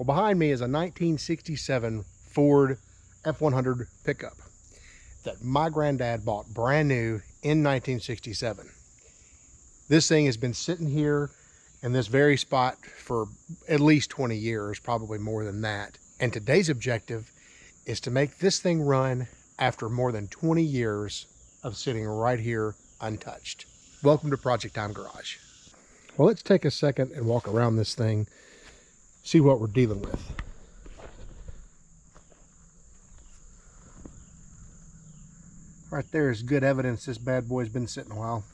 Well, behind me is a 1967 Ford F100 pickup that my granddad bought brand new in 1967. This thing has been sitting here in this very spot for at least 20 years, probably more than that. And today's objective is to make this thing run after more than 20 years of sitting right here untouched. Welcome to Project Time Garage. Well, let's take a second and walk around this thing, see what we're dealing with. Right there is good evidence this bad boy's been sitting a while.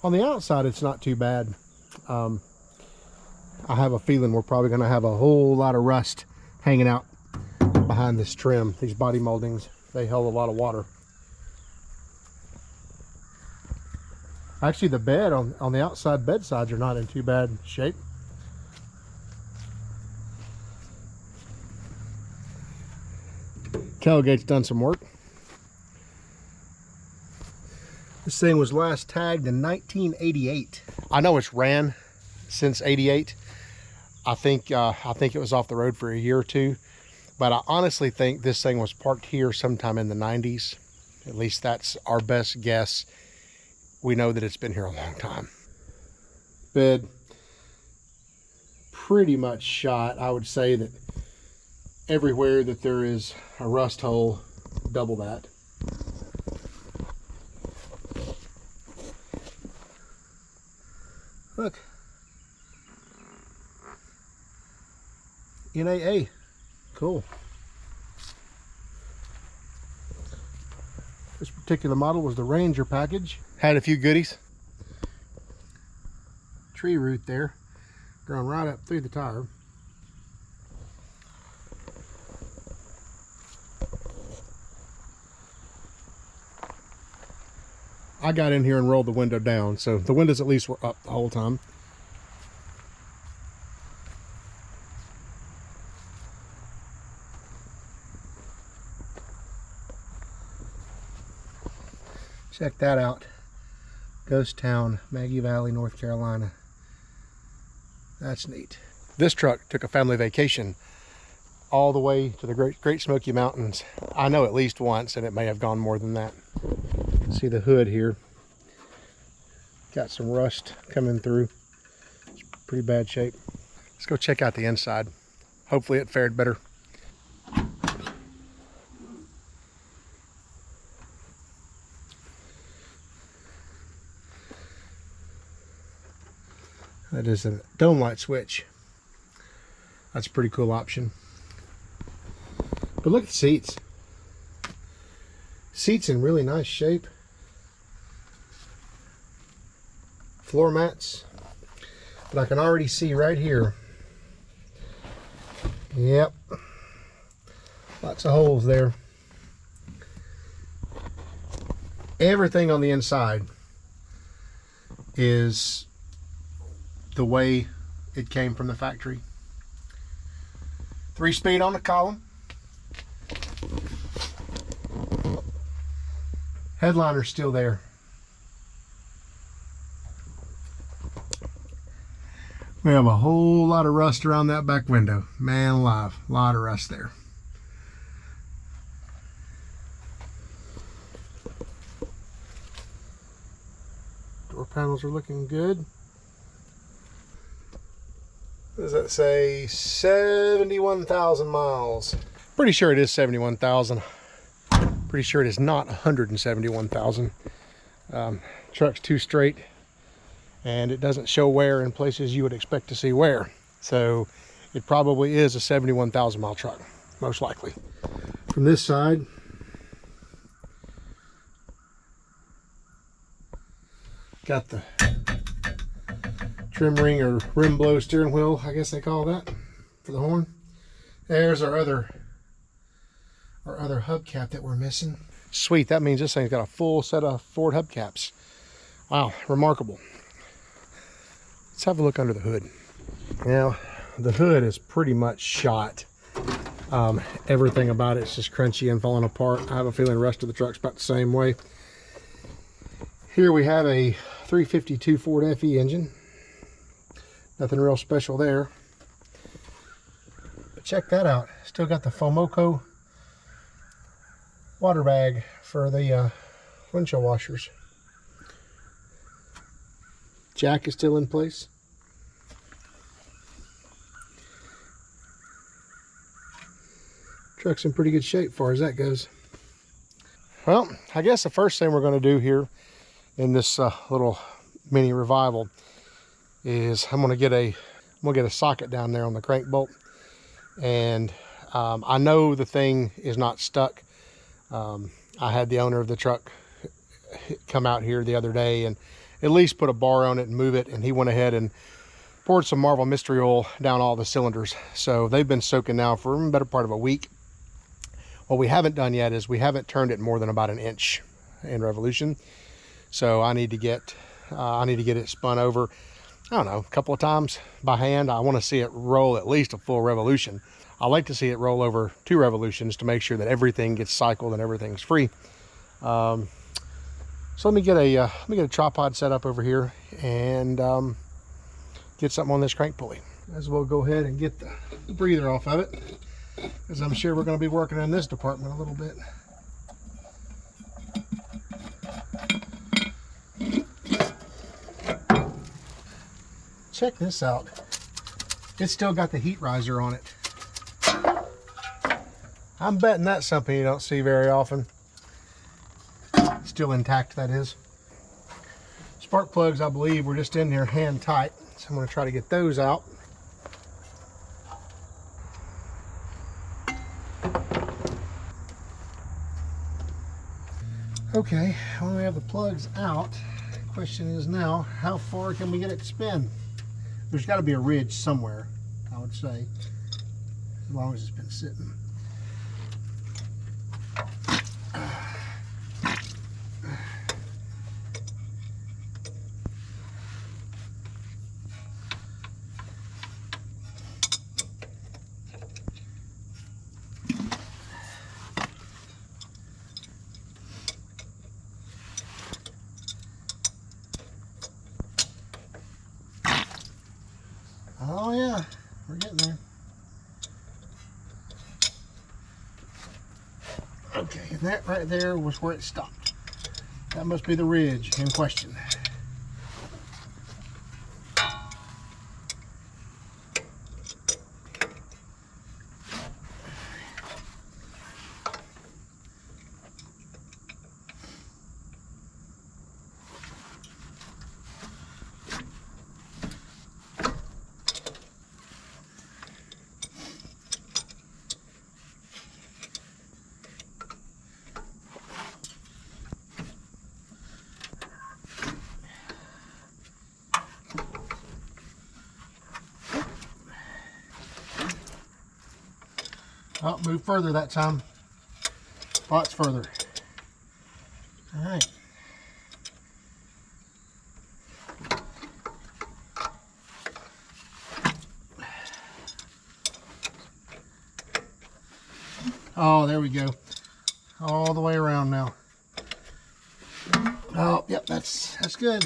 On the outside, it's not too bad. I have a feeling we're probably going to have a whole lot of rust hanging out behind this trim. These body moldings, they held a lot of water. Actually, the bed on the outside bed sides are not in too bad shape. Tailgate's done some work. This thing was last tagged in 1988. I know it's ran since 88. I think it was off the road for a year or two, but I honestly think this thing was parked here sometime in the 90s. At least that's our best guess. We know that it's been here a long time. Bed pretty much shot. I would say that everywhere that there is a rust hole, double that. Look, NAA, cool. This particular model was the Ranger package. Had a few goodies. Tree root there, growing right up through the tire. I got in here and rolled the window down, so the windows at least were up the whole time. Check that out. Ghost Town, Maggie Valley, North Carolina. That's neat. This truck took a family vacation all the way to the Great Smoky Mountains. I know at least once, and it may have gone more than that. See the hood here. Got some rust coming through. It's pretty bad shape. Let's go check out the inside. Hopefully it fared better. That is a dome light switch. That's a pretty cool option. But look at the seats. Seats in really nice shape. Floor mats. But I can already see right here. Yep. Lots of holes there. Everything on the inside is the way it came from the factory. 3-speed on the column. Headliner's still there. We have a whole lot of rust around that back window. Man alive, a lot of rust there. Door panels are looking good. What does that say? 71,000 miles. Pretty sure it is 71,000. Pretty sure it is not 171,000. Truck's too straight, and it doesn't show wear in places you would expect to see wear. So it probably is a 71,000 mile truck, most likely. From this side, got the trim ring or rim blow steering wheel, I guess they call that, for the horn. There's our other hubcap that we're missing. Sweet, that means this thing's got a full set of Ford hubcaps. Wow, remarkable. Let's have a look under the hood. Now, the hood is pretty much shot. Everything about it's just crunchy and falling apart. I have a feeling the rest of the truck's about the same way. Here we have a 352 Ford FE engine. Nothing real special there. But check that out. Still got the Fomoco water bag for the windshield washers. Jack is still in place. Truck's in pretty good shape as far as that goes. Well, I guess the first thing we're going to do here in this little mini revival is I'm going to get a socket down there on the crank bolt, and I know the thing is not stuck. I had the owner of the truck come out here the other day and at least put a bar on it and move it, and he went ahead and poured some Marvel Mystery Oil down all the cylinders. So they've been soaking now for a better part of a week. What we haven't done yet is we haven't turned it more than about an inch in revolution. So I need to get it spun over, I don't know, a couple of times by hand. I want to see it roll at least a full revolution. I like to see it roll over 2 revolutions to make sure that everything gets cycled and everything's free. So let me get a tripod set up over here and get something on this crank pulley. As well go ahead and get the breather off of it, because I'm sure we're going to be working in this department a little bit. Check this out. It's still got the heat riser on it. I'm betting that's something you don't see very often. Still intact, that is. Spark plugs, I believe, were just in there hand tight, so I'm going to try to get those out. Okay, when we have the plugs out, the question is now, how far can we get it to spin? There's got to be a ridge somewhere, I would say, as long as it's been sitting. Oh yeah, we're getting there. Okay, and that right there was where it stopped. That must be the ridge in question. Oh, move further that time. Lots further. All right. Oh, there we go. All the way around now. Oh, yep, that's good.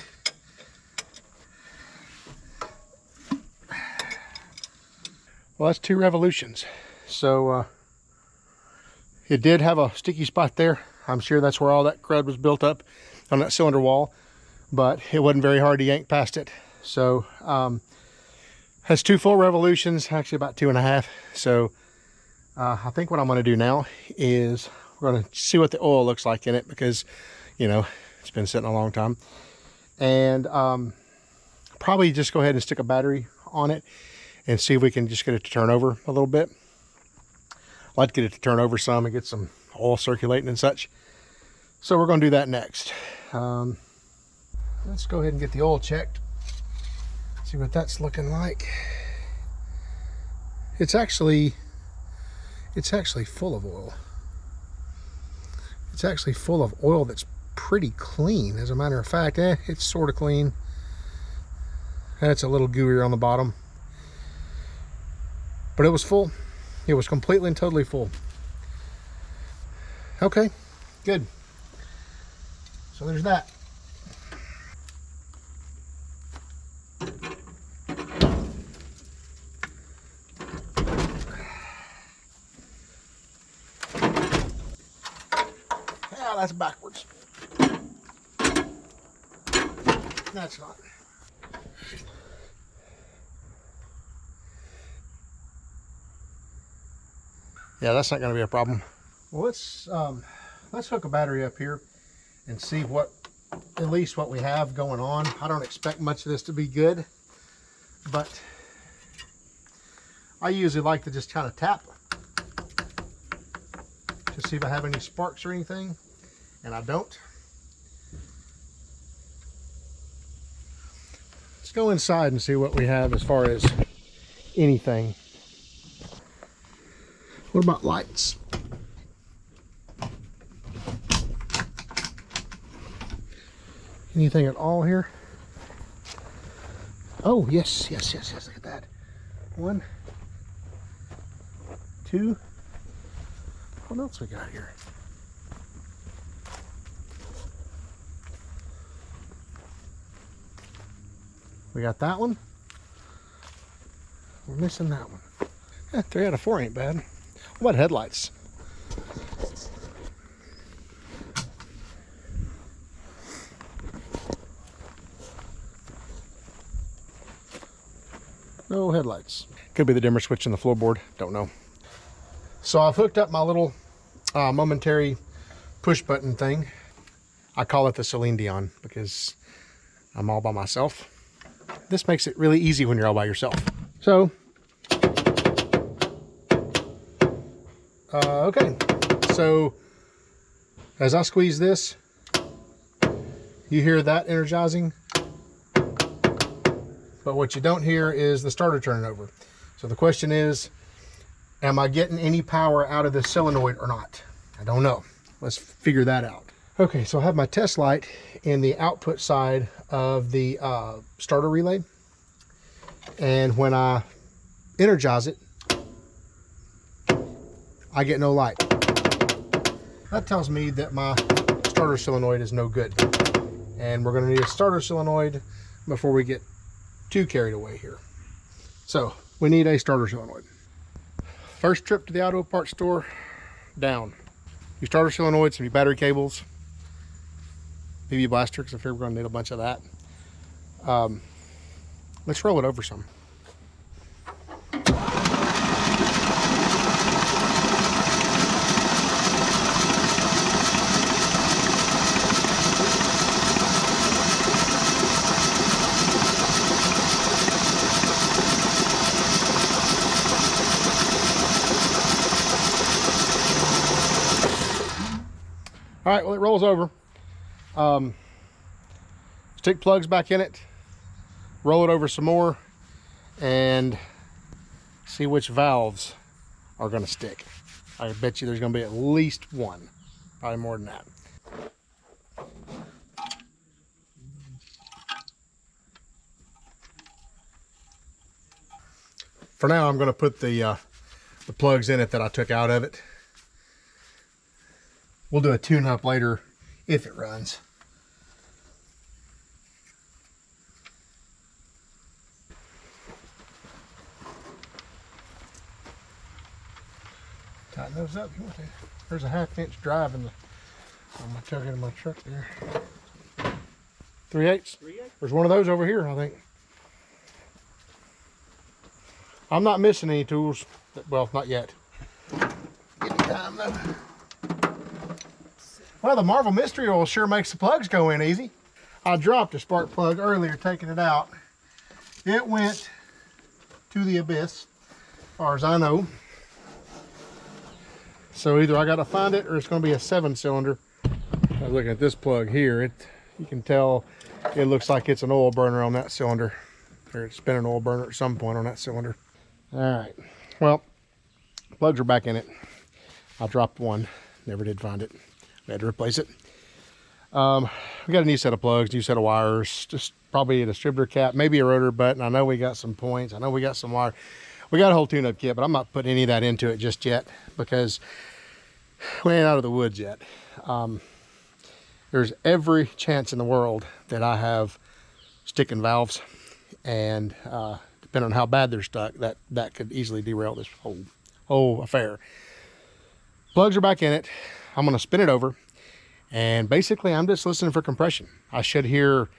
Well, that's 2 revolutions. So it did have a sticky spot there. I'm sure that's where all that crud was built up on that cylinder wall, but it wasn't very hard to yank past it. So has 2 full revolutions, actually about 2.5. So I think what I'm going to do now is we're going to see what the oil looks like in it, because, you know, it's been sitting a long time. And probably just go ahead and stick a battery on it and see if we can just get it to turn over a little bit. I'd like to get it to turn over some and get some oil circulating and such. So we're going to do that next. Let's go ahead and get the oil checked. See what that's looking like. It's actually full of oil. It's actually full of oil that's pretty clean. As a matter of fact, it's sort of clean. It's a little gooier on the bottom. But it was full. It was completely and totally full. Okay, good. So there's that. That's backwards. That's not. Yeah, that's not going to be a problem. Well, let's hook a battery up here and see what, at least what we have going on. I don't expect much of this to be good, but I usually like to just kind of tap to see if I have any sparks or anything, and I don't. Let's go inside and see what we have as far as anything. What about lights? Anything at all here? Oh, yes, yes, yes, yes, look at that. 1, 2. What else we got here? We got that one. We're missing that one. 3 out of 4 ain't bad. What about headlights? No headlights. Could be the dimmer switch in the floorboard. Don't know. So I've hooked up my little momentary push button thing. I call it the Celine Dion because I'm all by myself. This makes it really easy when you're all by yourself. So, okay. So, as I squeeze this, you hear that energizing. But what you don't hear is the starter turning over. So the question is, am I getting any power out of this solenoid or not? I don't know. Let's figure that out. Okay, so I have my test light in the output side of the starter relay. And when I energize it, I get no light. That tells me that my starter solenoid is no good. And we're gonna need a starter solenoid before we get too carried away here. So we need a starter solenoid. First trip to the auto parts store, down. Your starter solenoid, some battery cables, PV blaster, because I figure we're going to need a bunch of that. Let's roll it over some. All right, well, it rolls over. Stick plugs back in it, roll it over some more, and see which valves are gonna stick. I bet you there's gonna be at least one, probably more than that. For now, I'm gonna put the plugs in it that I took out of it. We'll do a tune-up later if it runs. Tighten those up if you want to. There's a 1/2-inch drive in the on my tug in my truck there. 3/8. There's one of those over here, I think. I'm not missing any tools. Well, not yet. Getting time though. Well, the Marvel Mystery Oil sure makes the plugs go in easy. I dropped a spark plug earlier taking it out. It went to the abyss, as far as I know. So either I got to find it or it's going to be a 7-cylinder. I was looking at this plug here. You can tell it looks like it's an oil burner on that cylinder. Or it's been an oil burner at some point on that cylinder. All right. Well, plugs are back in it. I dropped one. Never did find it. We had to replace it. We got a new set of plugs, new set of wires, just probably a distributor cap, maybe a rotor button. I know we got some points. I know we got some wire. We got a whole tune-up kit, but I'm not putting any of that into it just yet because we ain't out of the woods yet. There's every chance in the world that I have sticking valves, and depending on how bad they're stuck, that could easily derail this whole affair. Plugs are back in it. I'm going to spin it over And basically I'm just listening for compression. I should hear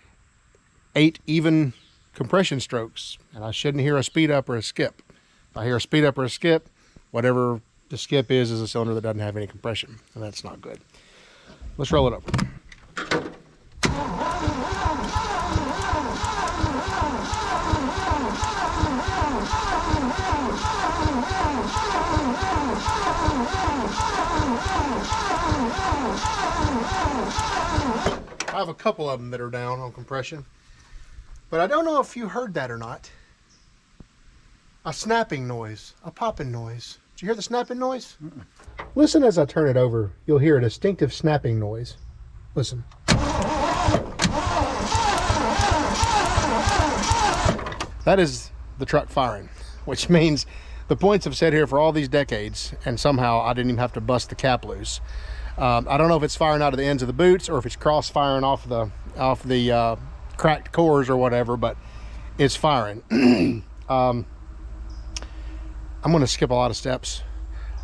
8 even compression strokes, and I shouldn't hear a speed up or a skip. If I hear a speed up or a skip, whatever the skip is a cylinder that doesn't have any compression, and that's not good. Let's roll it up. I have a couple of them that are down on compression, but I don't know if you heard that or not. A snapping noise, a popping noise. Did you hear the snapping noise? Listen as I turn it over. You'll hear a distinctive snapping noise. Listen. That is the truck firing, which means the points have sat here for all these decades, and somehow I didn't even have to bust the cap loose. I don't know if it's firing out of the ends of the boots or if it's cross firing off the cracked cores or whatever, but it's firing. I'm going to skip a lot of steps.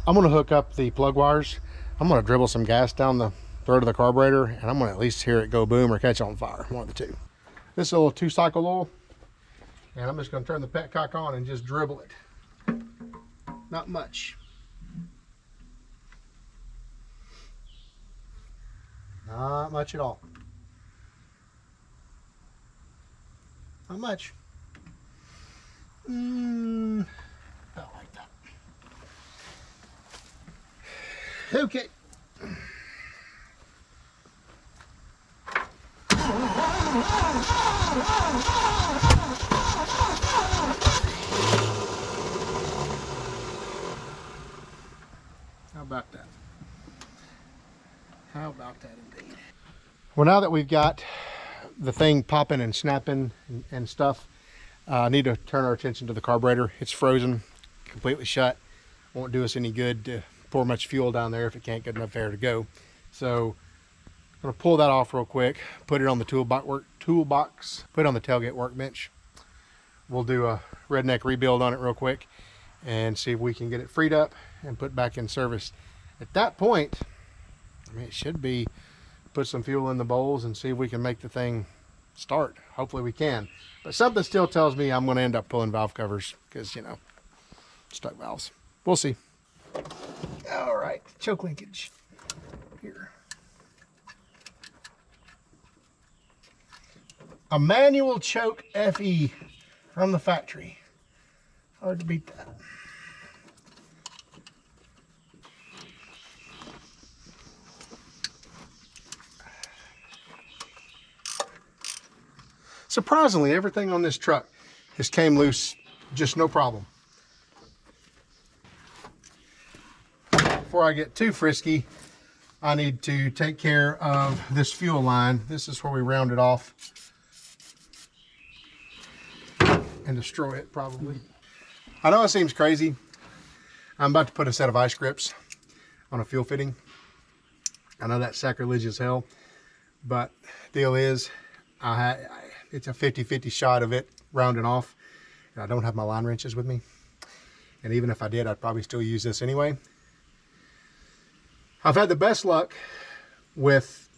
I'm going to hook up the plug wires. I'm going to dribble some gas down the throat of the carburetor, and I'm going to at least hear it go boom or catch on fire, one of the two. This is a little 2-cycle oil, and I'm just going to turn the petcock on and just dribble it. Not much. Not much at all. Not much. About like that. Okay. How about that? How about that indeed? Well, now that we've got the thing popping and snapping and stuff, I need to turn our attention to the carburetor. It's frozen, completely shut. Won't do us any good to pour much fuel down there if it can't get enough air to go. So I'm gonna pull that off real quick, put it on the toolbox, put it on the tailgate workbench. We'll do a redneck rebuild on it real quick and see if we can get it freed up and put back in service. At that point, I mean, it should be put some fuel in the bowls and see if we can make the thing start. Hopefully we can. But something still tells me I'm going to end up pulling valve covers because, you know, stuck valves. We'll see. All right, choke linkage here. A manual choke FE from the factory. Hard to beat that. Surprisingly, everything on this truck has came loose, just no problem. Before I get too frisky, I need to take care of this fuel line. This is where we round it off and destroy it probably. I know it seems crazy. I'm about to put a set of ice grips on a fuel fitting. I know that's sacrilegious as hell, but deal is, it's a 50-50 shot of it rounding off, and I don't have my line wrenches with me. And even if I did, I'd probably still use this anyway. I've had the best luck with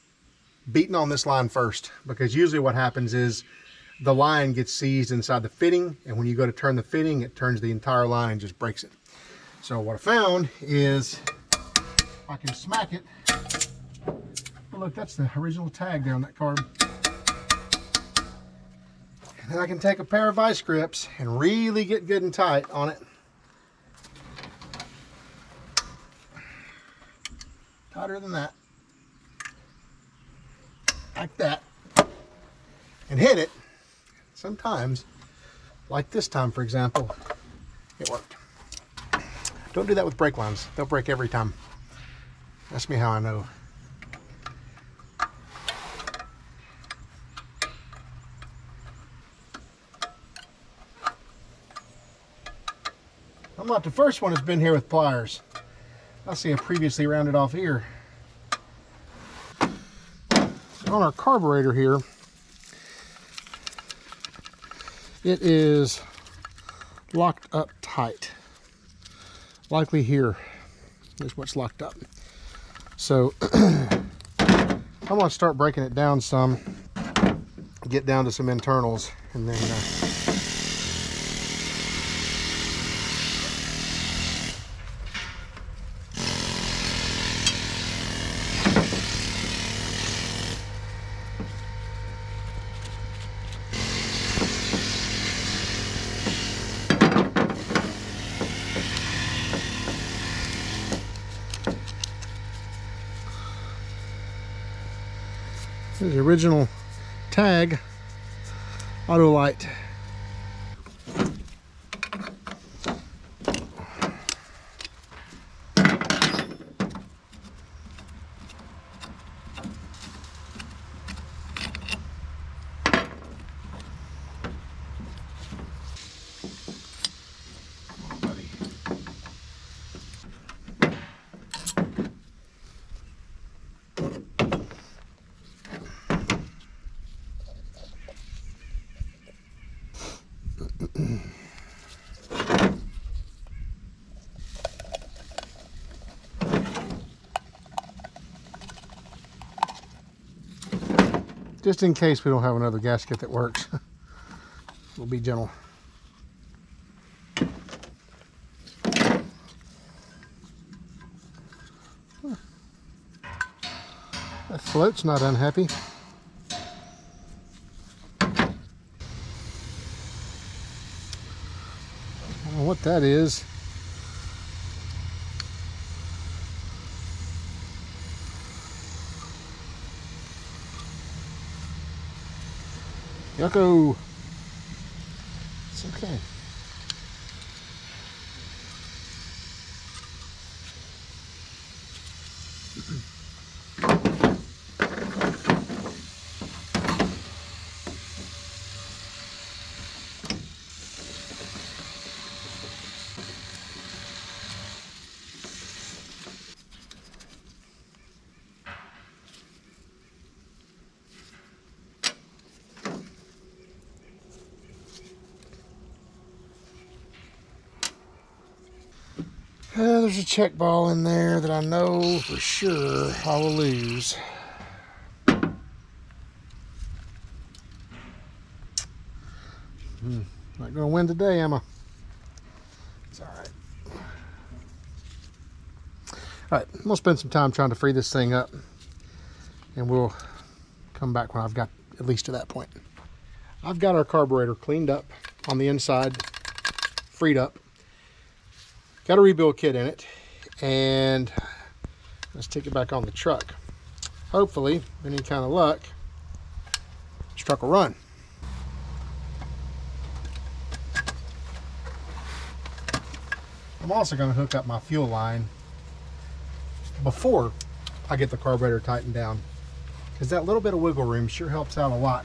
beating on this line first, because usually what happens is the line gets seized inside the fitting, and when you go to turn the fitting, it turns the entire line and just breaks it. So what I found is I can smack it. Oh, look, that's the original tag there on that carb. And then I can take a pair of vice grips and really get good and tight on it. Tighter than that. Like that. And hit it. Sometimes, like this time for example, it worked. Don't do that with brake lines. They'll break every time. Ask me how I know. I'm not the first one that's been here with pliers. I see I previously rounded off here. On our carburetor here, it is locked up tight. Likely here is what's locked up. So I'm gonna start breaking it down some, get down to some internals, and then here's the original tag auto light. Just in case we don't have another gasket that works, we'll be gentle. That float's not unhappy. I don't know what that is. Yucko. It's okay. There's a check ball in there that I know for sure I will lose. Not gonna win today, am I? It's all right. All right, I'm gonna spend some time trying to free this thing up, and we'll come back when I've got at least to that point. I've got our carburetor cleaned up on the inside, freed up. Got a rebuild kit in it, and let's take it back on the truck. Hopefully, with any kind of luck, this truck will run. I'm also going to hook up my fuel line before I get the carburetor tightened down, because that little bit of wiggle room sure helps out a lot.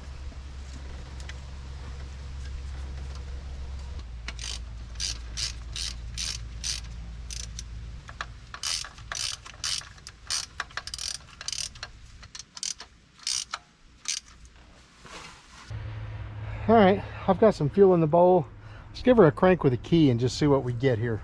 All right, I've got some fuel in the bowl. Let's give her a crank with a key and just see what we get here.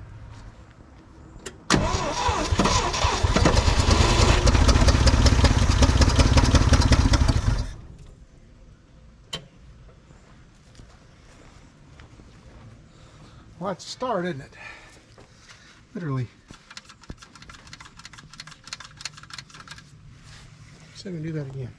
Well, that's a start, isn't it? Literally. See if I can do that again.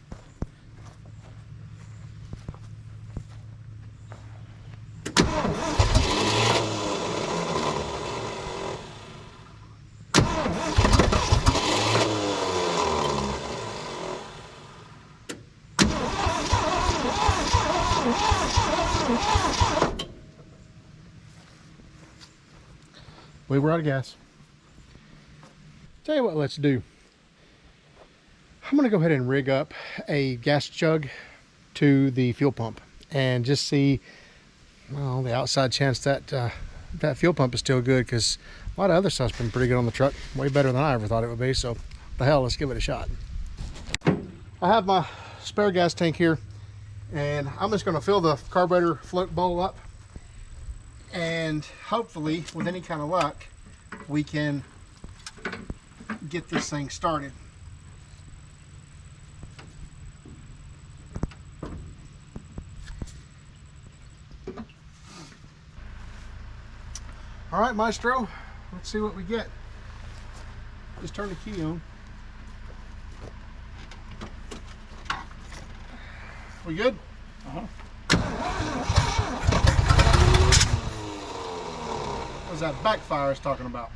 We were out of gas. Tell you what, let's do. I'm gonna go ahead and rig up a gas jug to the fuel pump and just see, well, the outside chance that that fuel pump is still good, because a lot of other stuff's been pretty good on the truck, way better than I ever thought it would be. So the hell, let's give it a shot. I have my spare gas tank here, and I'm just going to fill the carburetor float bowl up, and hopefully with any kind of luck we can get this thing started. All right, Maestro, let's see what we get. Just turn the key on. We good? What was that backfire I was talking about?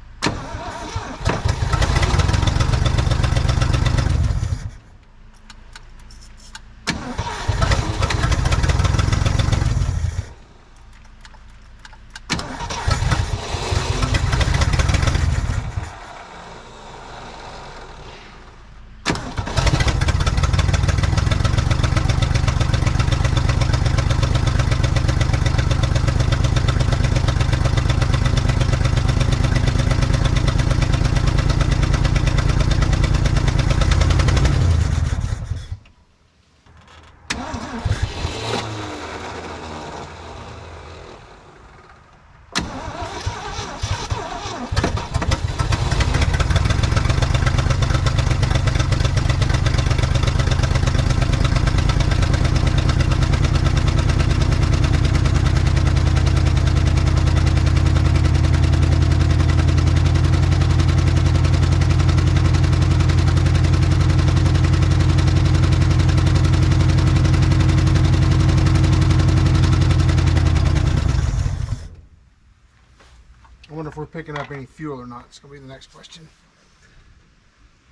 I wonder if we're picking up any fuel or not. It's going to be the next question.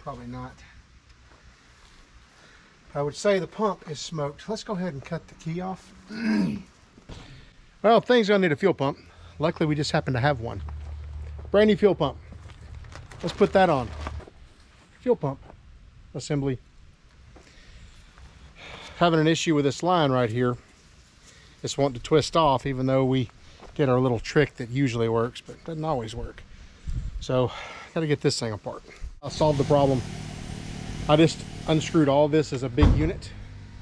Probably not. I would say the pump is smoked. Let's go ahead and cut the key off. Well, things gonna need a fuel pump. Luckily, we just happen to have one. Brand new fuel pump. Let's put that on. Fuel pump assembly. Having an issue with this line right here. It's wanting to twist off, even though we get our little trick that usually works, but doesn't always work. So, got to get this thing apart. I'll solve the problem. I just unscrewed all this as a big unit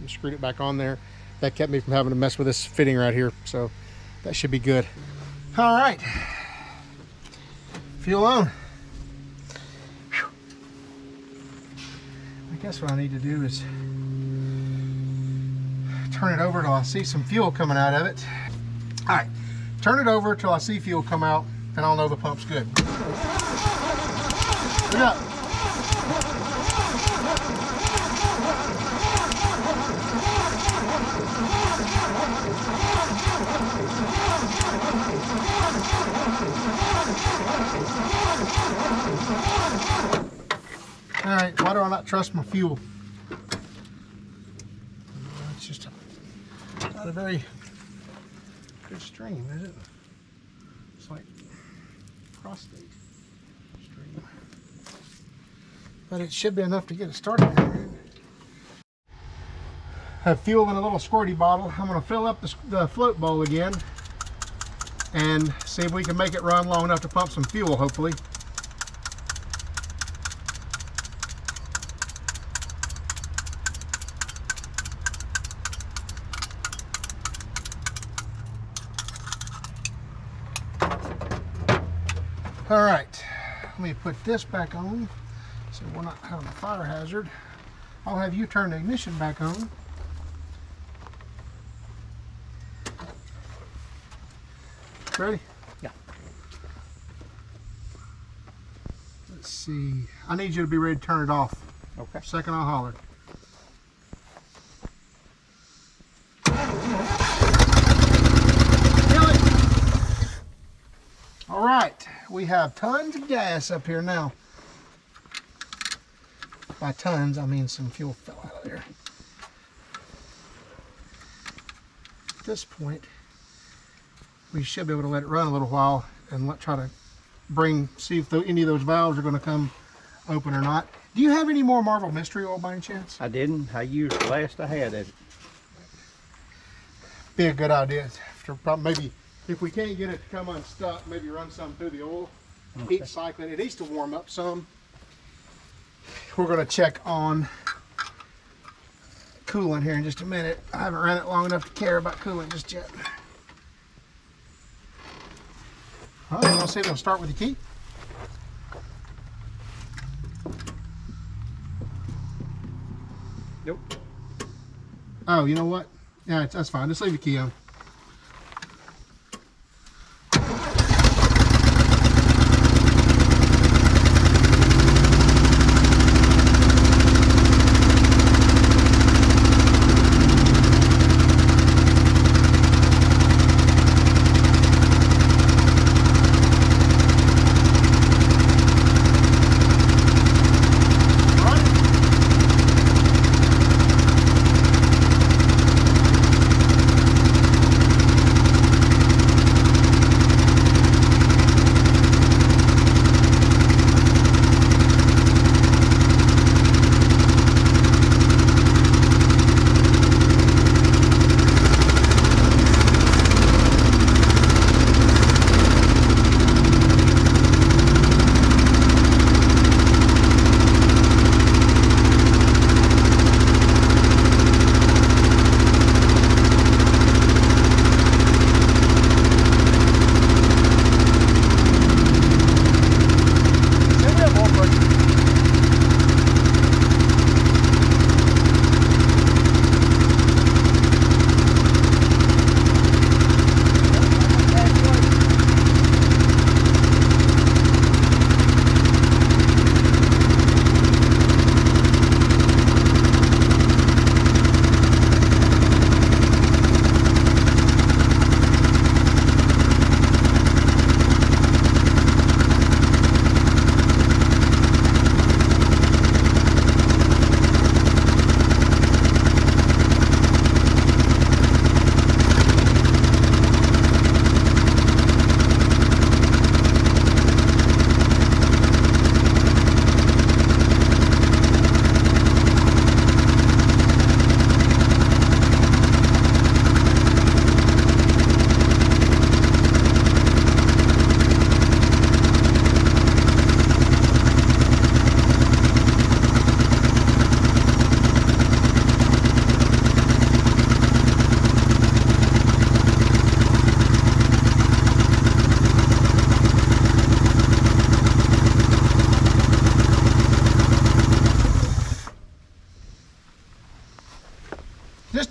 and screwed it back on there. That kept me from having to mess with this fitting right here, so that should be good. All right, fuel on. Whew. I guess what I need to do is turn it over till I see some fuel coming out of it. All right, turn it over till I see fuel come out, and I'll know the pump's good. Look up. All right, why do I not trust my fuel? It's just not a very good stream, is it? It's like prostate stream. But it should be enough to get it started. Have fuel in a little squirty bottle. I'm going to fill up the float bowl again and see if we can make it run long enough to pump some fuel, hopefully. All right, let me put this back on so we're not having a fire hazard. I'll have you turn the ignition back on. Ready? Yeah. Let's see. I need you to be ready to turn it off. Okay. Second, I'll holler. Kill it. All right. We have tons of gas up here now. By tons, I mean some fuel fell out of there. At this point, we should be able to let it run a little while and try to see if any of those valves are going to come open or not. Do you have any more Marvel Mystery Oil by any chance? I didn't. I used the last I had of it. Be a good idea. Maybe if we can't get it to come unstuck, maybe run some through the oil. Okay. Heat cycling. It needs to warm up some. We're going to check on coolant here in just a minute. I haven't ran it long enough to care about coolant just yet. All right, I'll see if it'll start with the key. Nope. Oh, you know what? Yeah, that's fine. Just leave the key on.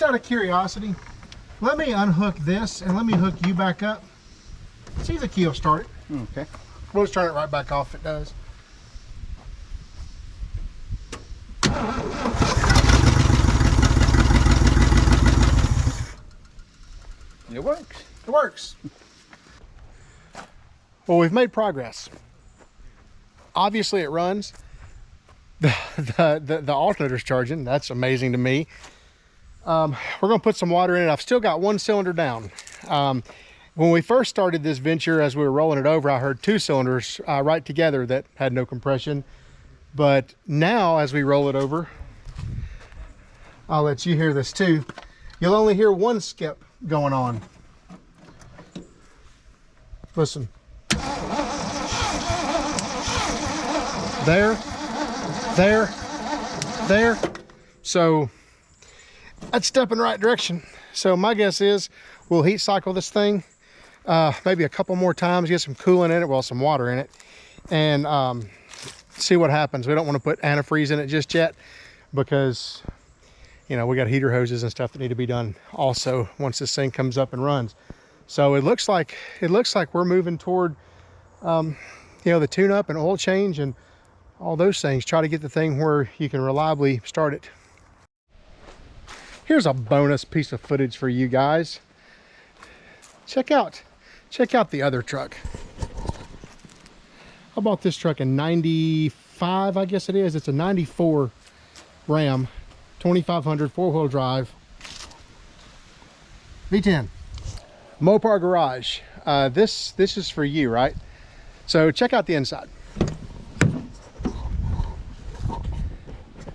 out of curiosity, let me unhook this and let me hook you back up. See if the key will start it. Okay. We'll just turn it right back off if it does. It works. It works. Well, we've made progress. Obviously it runs. The alternator's charging. That's amazing to me. We're gonna put some water in it. I've still got one cylinder down. When we first started this venture, as we were rolling it over, I heard two cylinders right together that had no compression. But now as we roll it over, I'll let you hear this too. You'll only hear one skip going on. Listen. There, there, there. So that's step in the right direction. So my guess is we'll heat cycle this thing maybe a couple more times, get some coolant in it, well, some water in it, and see what happens. We don't want to put antifreeze in it just yet because, you know, we got heater hoses and stuff that need to be done also once this thing comes up and runs. So it looks like we're moving toward, you know, the tune-up and oil change and all those things. Try to get the thing where you can reliably start it. Here's a bonus piece of footage for you guys. Check out the other truck. I bought this truck in 95, I guess it is. It's a 94 Ram, 2500 four-wheel drive, V10. Mopar Garage. This is for you, right? So check out the inside.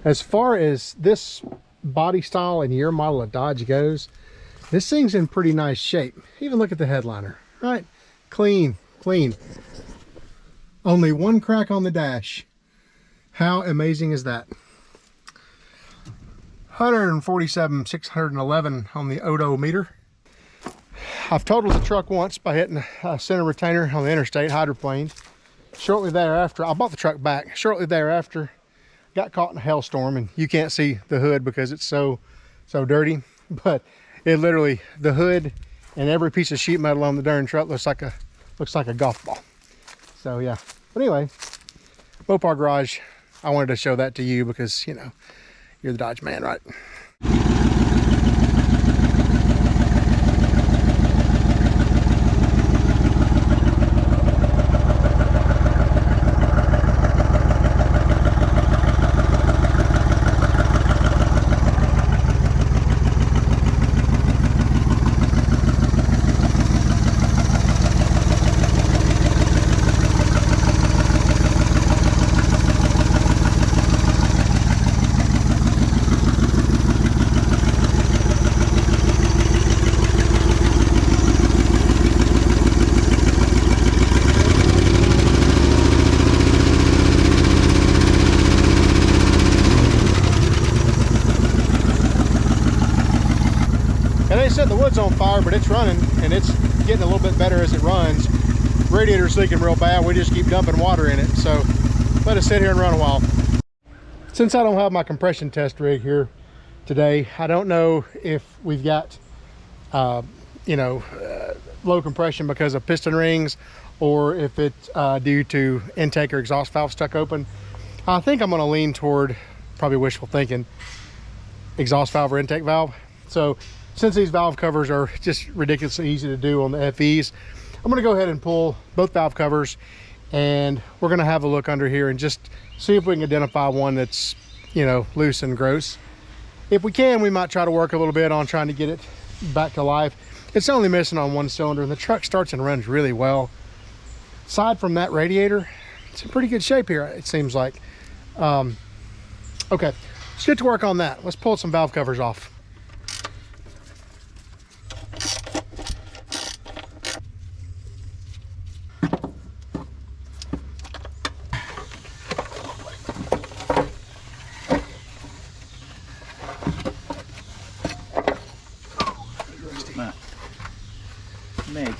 As far as this body style and year model of Dodge goes, this thing's in pretty nice shape. Even look at the headliner, right? Clean, clean. Only one crack on the dash. How amazing is that? 147,611 on the odometer. I've totaled the truck once by hitting a center retainer on the interstate hydroplane. Shortly thereafter, I bought the truck back. Shortly thereafter, got caught in a hailstorm, and you can't see the hood because it's so dirty. But it literally, the hood and every piece of sheet metal on the darn truck looks like a golf ball. So yeah. But anyway, Mopar Garage. I wanted to show that to you because, you know, you're the Dodge man, right? The wood's on fire, but it's running and it's getting a little bit better as it runs. Radiator's leaking real bad. We just keep dumping water in it, so let it sit here and run a while. Since I don't have my compression test rig here today, I don't know if we've got you know, low compression because of piston rings or if it's due to intake or exhaust valve stuck open. I think I'm going to lean toward, probably wishful thinking, exhaust valve or intake valve. So since these valve covers are just ridiculously easy to do on the FEs, I'm going to go ahead and pull both valve covers, and we're going to have a look under here and just see if we can identify one that's, you know, loose and gross. If we can, we might try to work a little bit on trying to get it back to life. It's only missing on one cylinder, and the truck starts and runs really well. Aside from that radiator, it's in pretty good shape here, it seems like. Okay, let's get to work on that. Let's pull some valve covers off. Meg.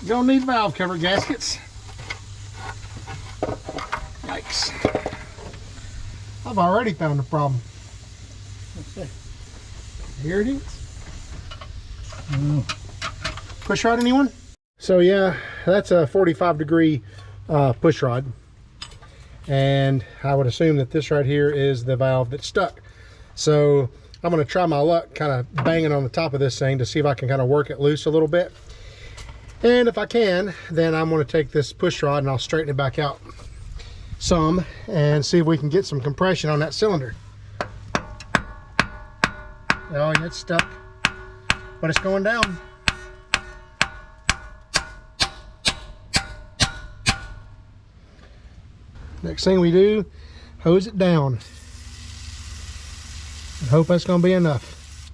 You're gonna need valve cover gaskets. Yikes. I've already found a problem. Let's see. Here it is. Push rod, anyone? So yeah, that's a 45-degree push rod. And I would assume that this right here is the valve that's stuck. So I'm gonna try my luck kind of banging on the top of this thing to see if I can kind of work it loose a little bit. And if I can, then I'm gonna take this push rod and I'll straighten it back out some and see if we can get some compression on that cylinder. Oh, it's stuck, but it's going down. Next thing we do, hose it down. I hope that's going to be enough.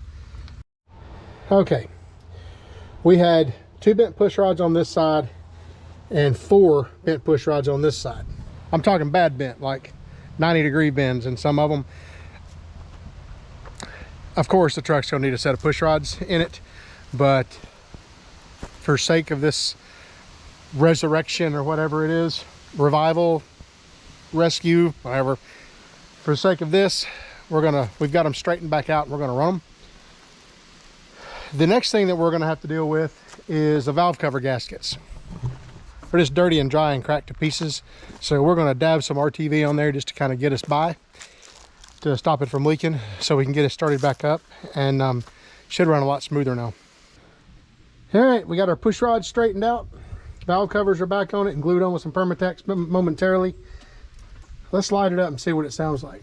Okay, we had 2 bent push rods on this side and 4 bent push rods on this side. I'm talking bad bent, like 90-degree bends in some of them. Of course, the truck's going to need a set of push rods in it, but for sake of this resurrection or whatever it is, revival, rescue, whatever, for the sake of this, we've got them straightened back out and we're gonna run them. The next thing that we're gonna have to deal with is the valve cover gaskets. They're just dirty and dry and cracked to pieces, so we're gonna dab some RTV on there just to kind of get us by, to stop it from leaking, so we can get it started back up, and should run a lot smoother now. All right, we got our push rods straightened out, valve covers are back on it and glued on with some Permatex momentarily. Let's light it up and see what it sounds like.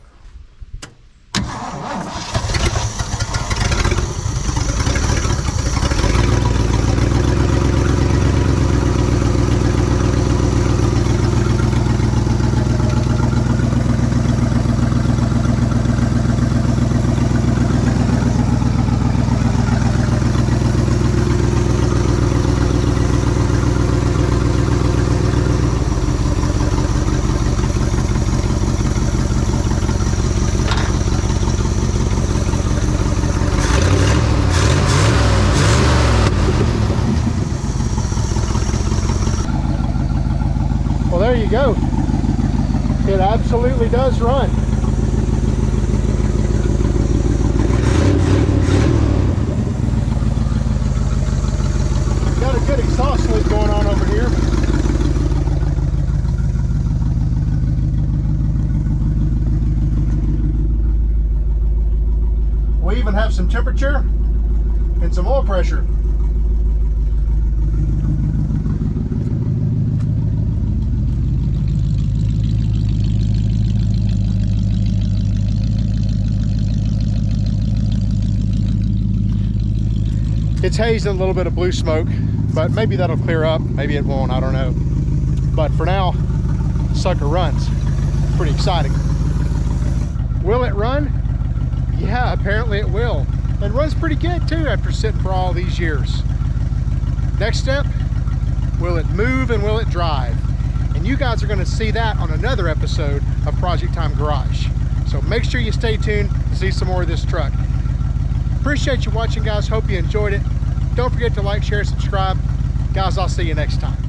Well, there you go. It absolutely does run. Got a good exhaust leak going on over here. We even have some temperature and some oil pressure. It's hazing a little bit of blue smoke, but maybe that'll clear up. Maybe it won't, I don't know. But for now, sucker runs. Pretty exciting. Will it run? Yeah, apparently it will. And runs pretty good too after sitting for all these years. Next step, will it move and will it drive? And you guys are gonna see that on another episode of Project Time Garage. So make sure you stay tuned to see some more of this truck. Appreciate you watching, guys. Hope you enjoyed it. Don't forget to like, share, subscribe. Guys, I'll see you next time.